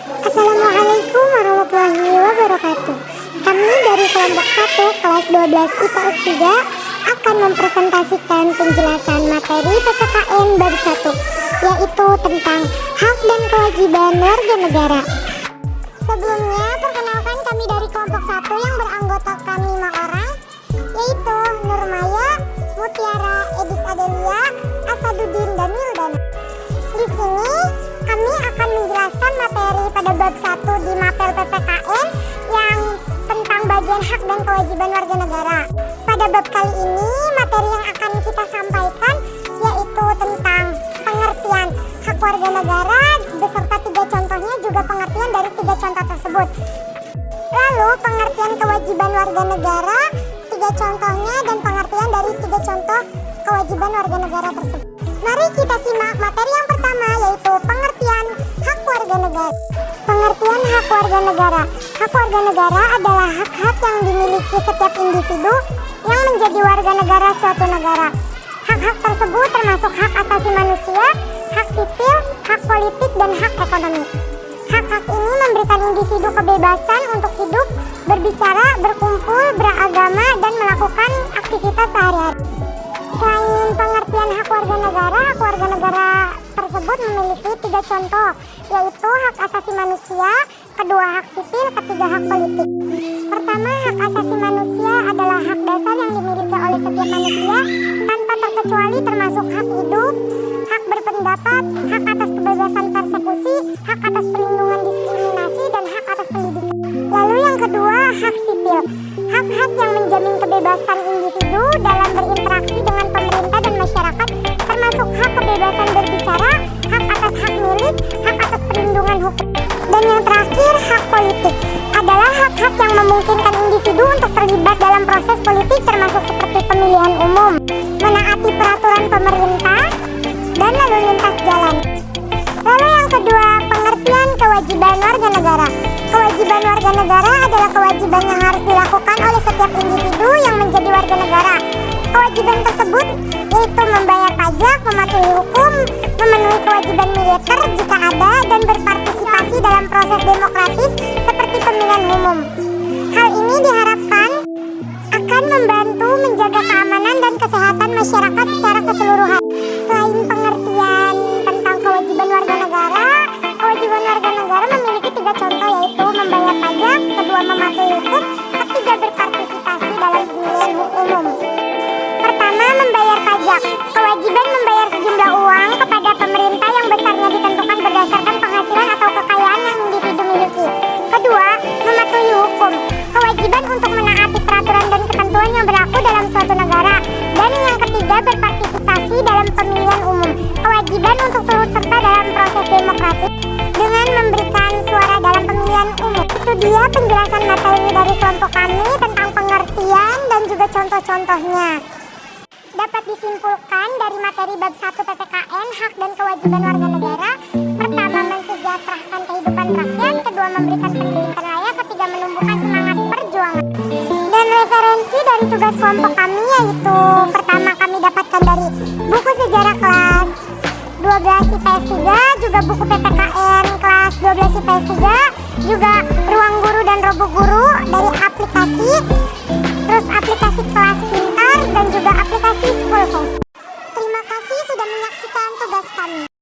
Assalamualaikum warahmatullahi wabarakatuh. Kami dari kelompok 1 kelas 12 IPS 3 akan mempresentasikan penjelasan materi PPKN bab 1, yaitu tentang hak dan kewajiban warga negara. Sebelumnya, perkenalkan kami dari kelompok 1 yang beranggotakan 5 orang, yaitu Nurmaya, Mutiara, Edis Adelia, Asaduddin, dan Wildana. Di sini kami akan menjelaskan materi pada bab 1 di mapel PPKN yang tentang bagian hak dan kewajiban warga negara. Pada bab kali ini, materi yang akan kita sampaikan yaitu tentang pengertian hak warga negara beserta 3 contohnya, juga pengertian dari 3 contoh tersebut. Lalu pengertian kewajiban warga negara, 3 contohnya, dan pengertian dari 3 contoh kewajiban warga negara tersebut. Mari kita simak materi yang pertama, yaitu pengertian hak warga negara. Pengertian hak warga negara. Hak warga negara adalah hak-hak yang dimiliki setiap individu yang menjadi warga negara suatu negara. Hak-hak tersebut termasuk hak asasi manusia, hak sipil, hak politik, dan hak ekonomi. Hak-hak ini memberikan individu kebebasan untuk hidup, berbicara, berkumpul, beragama, dan melakukan aktivitas sehari-hari. Selain pengertian hak warga negara tersebut memiliki 3 contoh, yaitu hak asasi manusia, kedua hak sipil, ketiga hak politik. Pertama, hak asasi manusia adalah hak dasar yang dimiliki oleh setiap manusia tanpa terkecuali, termasuk hak hidup, hak berpendapat, hak atas kebebasan persekusi, hak atas perlindungan diskriminasi, dan hak atas pendidikan. Lalu yang kedua, hak sipil. Hak-hak yang menjamin kebebasan individu dalam berinteraksi dengan pemerintah dan masyarakat, termasuk hak kebebasan berbicara, hak atas hak milik, hak atas perlindungan hukum. Dan yang terakhir, hak politik adalah hak-hak yang memungkinkan individu untuk terlibat dalam proses politik, termasuk seperti pemilihan umum, menaati peraturan pemerintah, dan lalu lintas jalan. Lalu yang kedua, pengertian kewajiban warga negara. Kewajiban warga negara adalah kewajiban yang harus dilakukan oleh setiap individu yang menjadi warga negara. Kewajiban tersebut yaitu membayar pajak, mematuhi hukum, memenuhi kewajiban militer jika ada, dan berpartisipasi dalam proses demokratis seperti pemilihan umum. Hal ini diharapkan akan membantu menjaga keamanan dan kesehatan masyarakat secara keseluruhan. Selain pengertian tentang kewajiban warga negara memiliki 3 contoh, yaitu membayar pajak, kedua mematuhi hukum, ketiga berpartisipasi dalam pemilihan umum. Pertama, membayar pajak. Kewajiban membayar sejumlah uang kepada pemerintah yang besarnya ditentukan berdasarkan penghasilan atau kekayaan yang individu miliki. Kedua, mematuhi hukum. Kewajiban untuk menaati peraturan dan ketentuan yang berlaku dalam suatu negara. Dan yang ketiga, berpartisipasi dalam pemilihan umum. Kewajiban untuk turut serta dalam proses demokratis dengan memberikan suara dalam pemilihan umum. Itu dia penjelasan materi dari kelompok kami tentang pengertian dan juga contoh-contohnya. Dapat disimpulkan dari materi bab 1 PPKN, hak dan kewajiban warga negara. Pertama, mensejahterakan kehidupan rakyat. Kedua, memberikan pendidikan layak. Ketiga, menumbuhkan semangat perjuangan. Dan referensi dari tugas kelompok kami yaitu pertama kami dapatkan dari buku sejarah kelas 12 IPS 3, juga buku PPKN kelas 12 IPS 3, juga ruang guru dan robot guru dari aplikasi, terus aplikasi kelas pintar, dan juga aplikasi Schoolhouse. Terima kasih sudah menyaksikan tugas kami.